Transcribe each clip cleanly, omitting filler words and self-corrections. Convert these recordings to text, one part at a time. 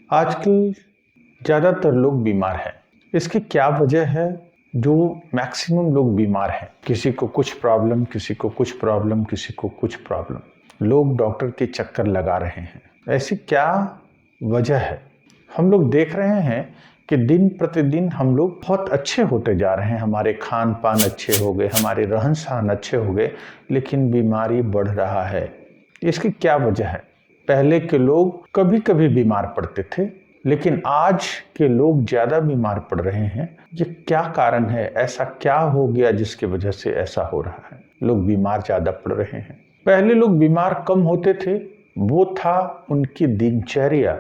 आजकल ज़्यादातर लोग बीमार हैं। इसकी क्या वजह है जो मैक्सिमम लोग बीमार हैं? किसी को कुछ प्रॉब्लम, किसी को कुछ प्रॉब्लम, किसी को कुछ प्रॉब्लम। लोग डॉक्टर के चक्कर लगा रहे हैं। ऐसी क्या वजह है? हम लोग देख रहे हैं कि दिन प्रतिदिन हम लोग बहुत अच्छे होते जा रहे हैं। हमारे खान पान अच्छे हो गए, हमारे रहन सहन अच्छे हो गए, लेकिन बीमारी बढ़ रहा है। इसकी क्या वजह है? पहले के लोग कभी कभी बीमार पड़ते थे, लेकिन आज के लोग ज़्यादा बीमार पड़ रहे हैं। ये क्या कारण है? ऐसा क्या हो गया जिसकी वजह से ऐसा हो रहा है? लोग बीमार ज़्यादा पड़ रहे हैं। पहले लोग बीमार कम होते थे, वो था उनकी दिनचर्या।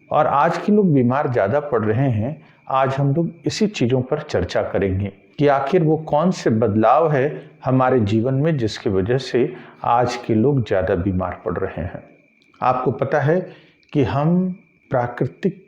और आज के लोग बीमार ज़्यादा पड़ रहे हैं। आज हम लोग इसी चीज़ों पर चर्चा करेंगे कि आखिर वो कौन से बदलाव है हमारे जीवन में जिसकी वजह से आज के लोग ज़्यादा बीमार पड़ रहे हैं। आपको पता है कि हम प्राकृतिक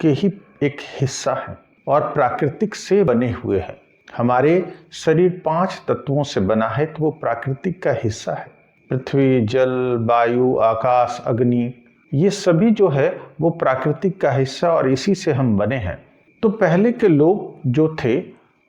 के ही एक हिस्सा हैं और प्राकृतिक से बने हुए हैं। हमारे शरीर 5 तत्वों से बना है, तो वो प्राकृतिक का हिस्सा है। पृथ्वी, जल, वायु, आकाश, अग्नि, ये सभी जो है वो प्राकृतिक का हिस्सा और इसी से हम बने हैं। तो पहले के लोग जो थे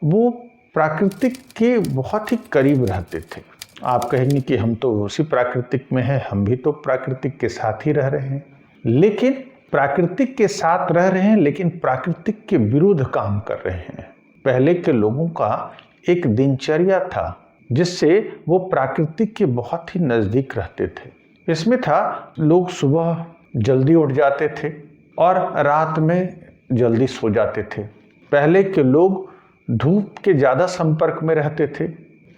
वो प्राकृतिक के बहुत ही करीब रहते थे। आप कहेंगे कि हम तो उसी प्राकृतिक में हैं, हम भी तो प्राकृतिक के साथ ही रह रहे हैं। लेकिन प्राकृतिक के साथ रह रहे हैं, लेकिन प्राकृतिक के विरुद्ध काम कर रहे हैं। पहले के लोगों का एक दिनचर्या था जिससे वो प्राकृतिक के बहुत ही नज़दीक रहते थे। इसमें था लोग सुबह जल्दी उठ जाते थे और रात में जल्दी सो जाते थे। पहले के लोग धूप के ज़्यादा संपर्क में रहते थे।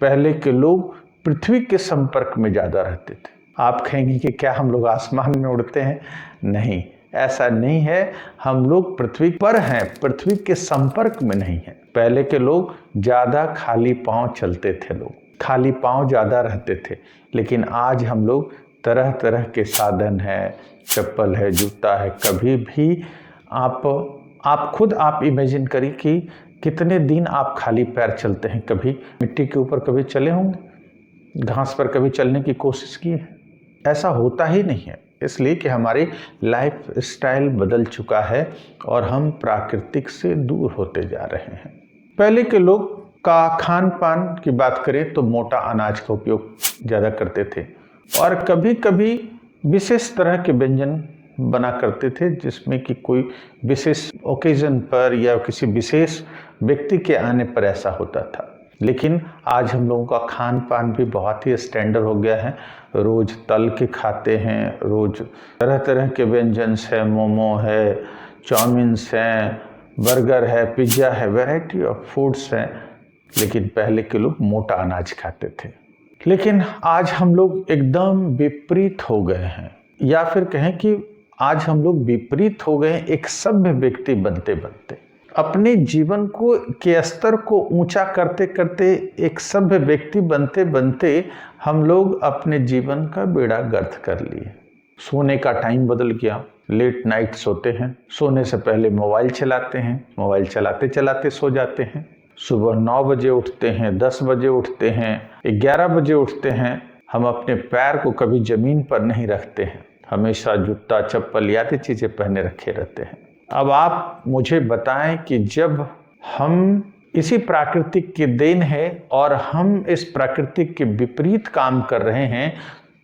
पहले के लोग पृथ्वी के संपर्क में ज़्यादा रहते थे। आप कहेंगे कि क्या हम लोग आसमान में उड़ते हैं? नहीं, ऐसा नहीं है। हम लोग पृथ्वी पर हैं, पृथ्वी के संपर्क में नहीं हैं। पहले के लोग ज़्यादा खाली पांव चलते थे, लोग खाली पांव ज़्यादा रहते थे। लेकिन आज हम लोग तरह तरह के साधन है, चप्पल है, जूता है। कभी भी आप खुद इमेजिन करिए कि कितने दिन आप खाली पैर चलते हैं। कभी मिट्टी के ऊपर कभी चले होंगे? घास पर कभी चलने की कोशिश की है? ऐसा होता ही नहीं है, इसलिए कि हमारी लाइफ स्टाइल बदल चुका है और हम प्राकृतिक से दूर होते जा रहे हैं। पहले के लोग का खान पान की बात करें तो मोटा अनाज का उपयोग ज़्यादा करते थे और कभी कभी विशेष तरह के व्यंजन बना करते थे, जिसमें कि कोई विशेष ओकेजन पर या किसी विशेष व्यक्ति के आने पर ऐसा होता था। लेकिन आज हम लोगों का खान पान भी बहुत ही स्टैंडर्ड हो गया है। रोज़ तल के खाते हैं, रोज़ तरह तरह के व्यंजन है, मोमो है, चाउमीन्स हैं, बर्गर है, पिज्ज़ा है, वैरायटी ऑफ फूड्स हैं। लेकिन पहले के लोग मोटा अनाज खाते थे। लेकिन आज हम लोग एकदम विपरीत हो गए हैं, या फिर कहें कि आज हम लोग विपरीत हो गए एक सभ्य व्यक्ति बनते बनते। अपने जीवन को के स्तर को ऊंचा करते करते एक सभ्य व्यक्ति बनते बनते हम लोग अपने जीवन का बेड़ा गर्क कर लिए। सोने का टाइम बदल गया, लेट नाइट सोते हैं, सोने से पहले मोबाइल चलाते हैं, मोबाइल चलाते चलाते सो जाते हैं। सुबह 9 बजे उठते हैं, 10 बजे उठते हैं, 11 बजे उठते हैं। हम अपने पैर को कभी जमीन पर नहीं रखते हैं, हमेशा जूता, चप्पल आदि चीज़ें पहने रखे रहते हैं। अब आप मुझे बताएं कि जब हम इसी प्राकृतिक की देन है और हम इस प्राकृतिक के विपरीत काम कर रहे हैं,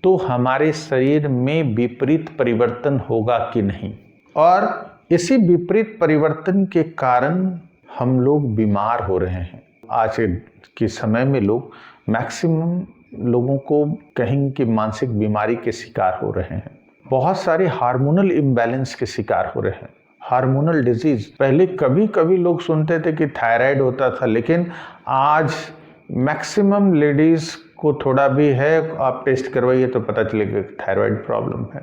तो हमारे शरीर में विपरीत परिवर्तन होगा कि नहीं? और इसी विपरीत परिवर्तन के कारण हम लोग बीमार हो रहे हैं। आज के समय में लोग मैक्सिमम लोगों को कहेंगे कि मानसिक बीमारी के शिकार हो रहे हैं। बहुत सारे हार्मोनल इम्बैलेंस के शिकार हो रहे हैं, हार्मोनल डिजीज। पहले कभी कभी लोग सुनते थे कि थायराइड होता था, लेकिन आज मैक्सिमम लेडीज को थोड़ा भी है, आप टेस्ट करवाइए तो पता चलेगा कि थायराइड प्रॉब्लम है।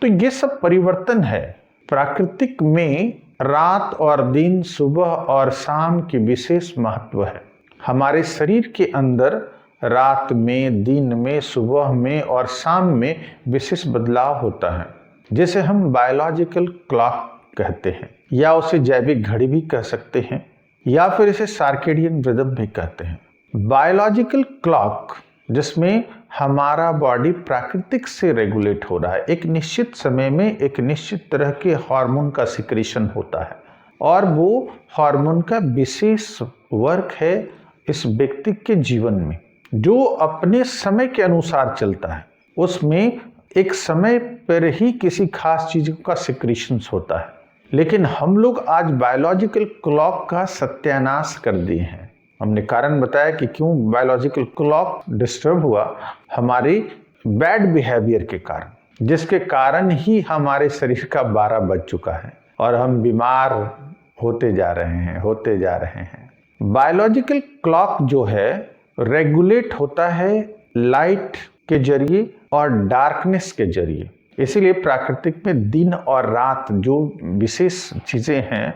तो ये सब परिवर्तन है। प्राकृतिक में रात और दिन, सुबह और शाम की विशेष महत्व है। हमारे शरीर के अंदर रात में, दिन में, सुबह में और शाम में विशेष बदलाव होता है, जिसे हम बायोलॉजिकल क्लॉक कहते हैं, या उसे जैविक घड़ी भी कह सकते हैं, या फिर इसे सर्केडियन रिदम भी कहते हैं। बायोलॉजिकल क्लॉक जिसमें हमारा बॉडी प्राकृतिक से रेगुलेट हो रहा है। एक निश्चित समय में एक निश्चित तरह के हार्मोन का सिक्रीशन होता है और वो हार्मोन का विशेष वर्क है इस व्यक्ति के जीवन में, जो अपने समय के अनुसार चलता है। उसमें एक समय पर ही किसी खास चीज का सिक्रीशंस होता है। लेकिन हम लोग आज बायोलॉजिकल क्लॉक का सत्यानाश कर दिए हैं। हमने कारण बताया कि क्यों बायोलॉजिकल क्लॉक डिस्टर्ब हुआ, हमारी बैड बिहेवियर के कारण, जिसके कारण ही हमारे शरीर का 12 बज चुका है और हम बीमार होते जा रहे हैं। बायोलॉजिकल क्लॉक जो है रेगुलेट होता है लाइट के जरिए और डार्कनेस के जरिए। इसीलिए प्राकृतिक में दिन और रात जो विशेष चीजें हैं,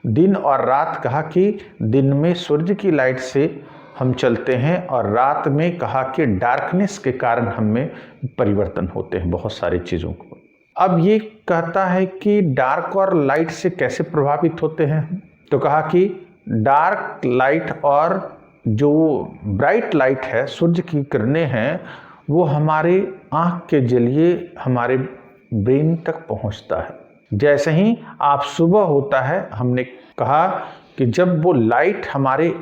दिन और रात कहा कि दिन में सूर्य की लाइट से हम चलते हैं और रात में कहा कि डार्कनेस के कारण हमें परिवर्तन होते हैं बहुत सारी चीजों को। अब ये कहता है कि डार्क और लाइट से कैसे प्रभावित होते हैं, तो कहा कि डार्क लाइट और जो ब्राइट लाइट है, सूर्य की किरणें हैं, वो हमारे आँख के जरिए हमारे ब्रेन तक पहुंचता है। जैसे ही आप सुबह होता है, हमने कहा कि जब वो लाइट हमारे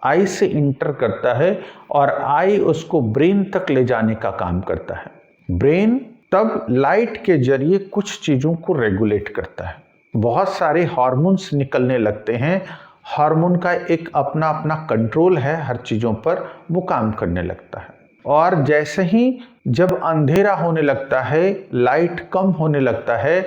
आई से इंटर करता है और आई उसको ब्रेन तक ले जाने का काम करता है। ब्रेन तब लाइट के जरिए कुछ चीज़ों को रेगुलेट करता है। बहुत सारे हार्मोन्स निकलने लगते हैं। हार्मोन का एक अपना अपना कंट्रोल है हर चीज़ों पर, वो काम करने लगता है। और जैसे ही जब अंधेरा होने लगता है, लाइट कम होने लगता है,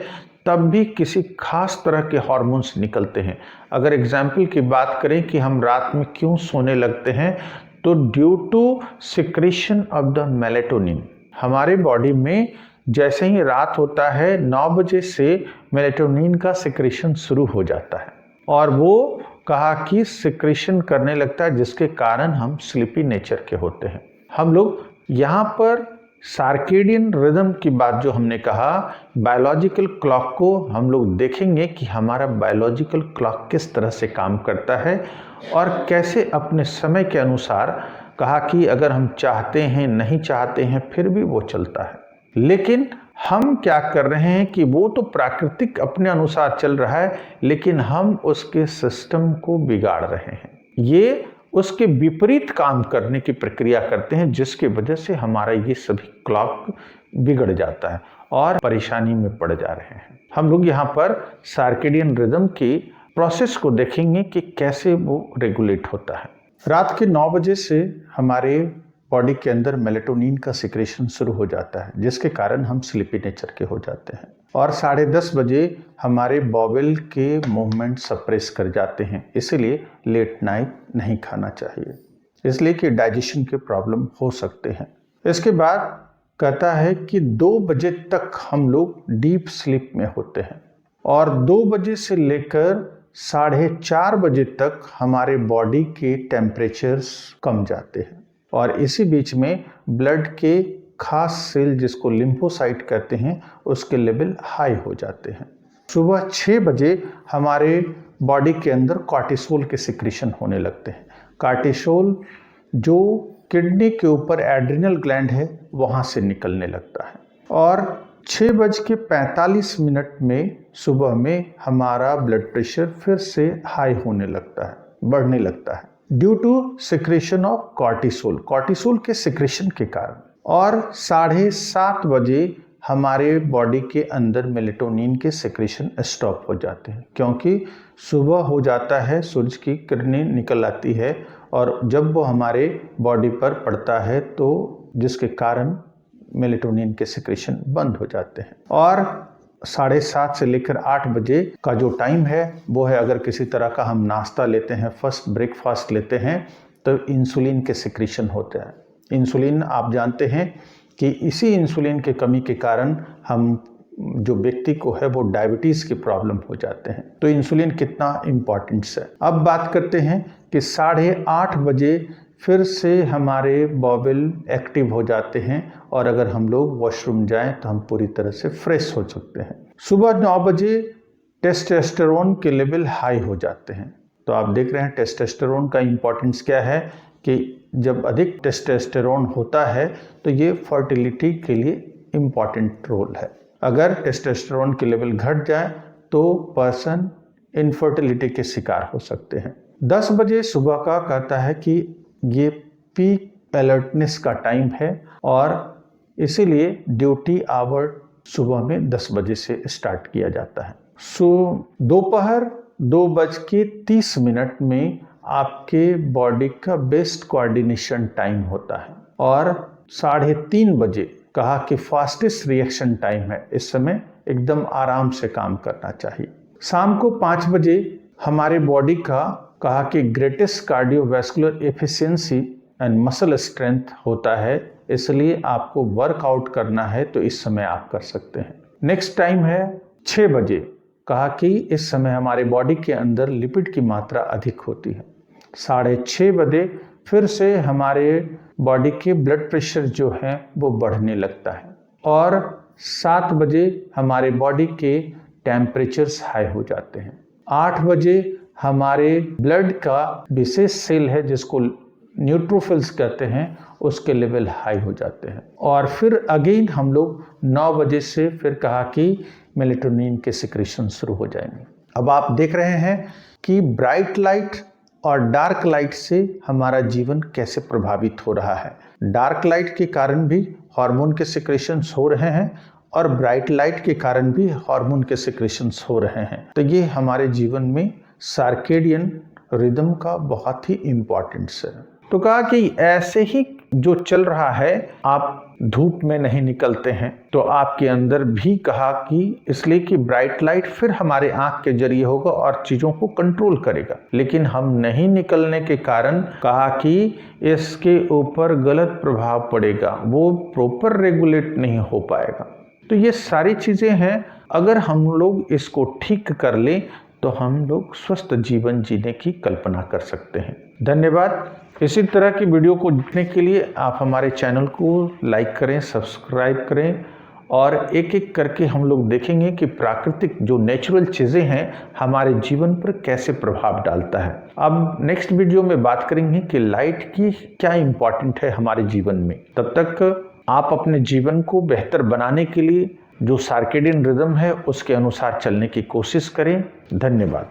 तब भी किसी खास तरह के हार्मोन्स निकलते हैं। अगर एग्जाम्पल की बात करें कि हम रात में क्यों सोने लगते हैं, तो due to secretion of the melatonin. हमारे बॉडी में जैसे ही रात होता है 9 बजे से मेलेटोनिन का सिक्रीशन शुरू हो जाता है और वो कहा कि सिक्रीशन करने लगता है, जिसके कारण हम स्लीपी नेचर के होते हैं। हम लोग यहाँ पर सर्केडियन रिदम की बात जो हमने कहा, बायोलॉजिकल क्लॉक को हम लोग देखेंगे कि हमारा बायोलॉजिकल क्लॉक किस तरह से काम करता है और कैसे अपने समय के अनुसार, कहा कि अगर हम चाहते हैं नहीं चाहते हैं फिर भी वो चलता है। लेकिन हम क्या कर रहे हैं कि वो तो प्राकृतिक अपने अनुसार चल रहा है, लेकिन हम उसके सिस्टम को बिगाड़ रहे हैं। ये उसके विपरीत काम करने की प्रक्रिया करते हैं, जिसकी वजह से हमारा ये सभी क्लॉक बिगड़ जाता है और परेशानी में पड़ जा रहे हैं। हम लोग यहाँ पर सर्केडियन रिदम की प्रोसेस को देखेंगे कि कैसे वो रेगुलेट होता है। रात के 9 बजे से हमारे बॉडी के अंदर मेलेटोनिन का सिक्रेशन शुरू हो जाता है, जिसके कारण हम स्लीपी नेचर के हो जाते हैं और 10:30 बजे हमारे बॉवेल के मूवमेंट सप्रेस कर जाते हैं। इसलिए लेट नाइट नहीं खाना चाहिए, इसलिए कि डाइजेशन के प्रॉब्लम हो सकते हैं। इसके बाद कहता है कि 2 बजे तक हम लोग डीप स्लीप में होते हैं और 2 बजे से लेकर 4:30 बजे तक हमारे बॉडी के टेम्परेचर्स कम जाते हैं और इसी बीच में ब्लड के खास सेल जिसको लिम्फोसाइट कहते हैं, उसके लेवल हाई हो जाते हैं। सुबह 6 बजे हमारे बॉडी के अंदर कॉर्टिसोल के सिक्रीशन होने लगते हैं। कॉर्टिसोल जो किडनी के ऊपर एड्रिनल ग्लैंड है वहाँ से निकलने लगता है और 6:45 में सुबह में हमारा ब्लड प्रेशर फिर से हाई होने लगता है, बढ़ने लगता है, due to secretion of cortisol, cortisol के सिक्रेशन के कारण। और 7:30 बजे हमारे बॉडी के अंदर मेलेटोनिन के सिक्रेशन स्टॉप हो जाते हैं, क्योंकि सुबह हो जाता है, सूरज की किरणें निकल आती है और जब वो हमारे बॉडी पर पड़ता है तो जिसके कारण मेलेटोनिन के सिक्रेशन बंद हो जाते हैं। और 7:30 से लेकर 8 बजे का जो टाइम है वो है, अगर किसी तरह का हम नाश्ता लेते हैं, फर्स्ट ब्रेकफास्ट लेते हैं, तो इंसुलिन के सिक्रीशन होते हैं। इंसुलिन आप जानते हैं कि इसी इंसुलिन के कमी के कारण हम जो व्यक्ति को है वो डायबिटीज़ की प्रॉब्लम हो जाते हैं। तो इंसुलिन कितना इम्पॉर्टेंस है। अब बात करते हैं कि 8:30 बजे फिर से हमारे बॉवेल एक्टिव हो जाते हैं और अगर हम लोग वॉशरूम जाएं तो हम पूरी तरह से फ्रेश हो सकते हैं। सुबह 9 बजे टेस्टोस्टेरोन के लेवल हाई हो जाते हैं। तो आप देख रहे हैं टेस्टोस्टेरोन का इम्पोर्टेंस क्या है कि जब अधिक टेस्टोस्टेरोन होता है तो ये फर्टिलिटी के लिए इम्पॉर्टेंट रोल है। अगर टेस्टोस्टेरोन के लेवल घट जाए तो पर्सन इनफर्टिलिटी के शिकार हो सकते हैं। 10 बजे सुबह का कहता है कि ये पीक अलर्टनेस का टाइम है और इसीलिए ड्यूटी आवर सुबह में 10 बजे से स्टार्ट किया जाता है। दोपहर 2:30 में आपके बॉडी का बेस्ट कोऑर्डिनेशन टाइम होता है और 3:30 बजे कहा कि फास्टेस्ट रिएक्शन टाइम है। इस समय एकदम आराम से काम करना चाहिए। शाम को 5 बजे हमारे बॉडी का कहा कि greatest cardiovascular efficiency and muscle strength होता है, इसलिए आपको वर्कआउट करना है तो इस समय आप कर सकते हैं। नेक्स्ट टाइम है 6 बजे, कहा कि इस समय हमारे बॉडी के अंदर लिपिड की मात्रा अधिक होती है। 6:30 बजे फिर से हमारे बॉडी के ब्लड प्रेशर जो है वो बढ़ने लगता है और 7 बजे हमारे बॉडी के टेम्परेचर्स हाई हो जाते हैं। 8 बजे हमारे ब्लड का विशेष सेल है जिसको न्यूट्रोफिल्स कहते हैं, उसके लेवल हाई हो जाते हैं और फिर अगेन हम लोग 9 बजे से फिर कहा कि मेलेटोनिन के सिक्रेशन शुरू हो जाएंगे। अब आप देख रहे हैं कि ब्राइट लाइट और डार्क लाइट से हमारा जीवन कैसे प्रभावित हो रहा है। डार्क लाइट के कारण भी हार्मोन के सिक्रेशंस हो रहे हैं और ब्राइट लाइट के कारण भी हार्मोन के सिक्रेशंस हो रहे हैं। तो ये हमारे जीवन में सर्केडियन रिदम का बहुत ही इम्पोर्टेंस है। तो कहा कि ऐसे ही जो चल रहा है, आप धूप में नहीं निकलते हैं तो आपके अंदर भी कहा कि इसलिए कि ब्राइट लाइट फिर हमारे आंख के जरिए होगा और चीजों को कंट्रोल करेगा, लेकिन हम नहीं निकलने के कारण कहा कि इसके ऊपर गलत प्रभाव पड़ेगा, वो प्रॉपर रेगुलेट नहीं हो पाएगा। तो ये सारी चीजें हैं, अगर हम लोग इसको ठीक कर लें तो हम लोग स्वस्थ जीवन जीने की कल्पना कर सकते हैं। धन्यवाद। इसी तरह की वीडियो को देखने के लिए आप हमारे चैनल को लाइक करें, सब्सक्राइब करें और एक एक करके हम लोग देखेंगे कि प्राकृतिक जो नेचुरल चीज़ें हैं हमारे जीवन पर कैसे प्रभाव डालता है। अब नेक्स्ट वीडियो में बात करेंगे कि लाइट की क्या इम्पोर्टेंट है हमारे जीवन में। तब तक आप अपने जीवन को बेहतर बनाने के लिए जो सर्केडियन रिदम है उसके अनुसार चलने की कोशिश करें। धन्यवाद।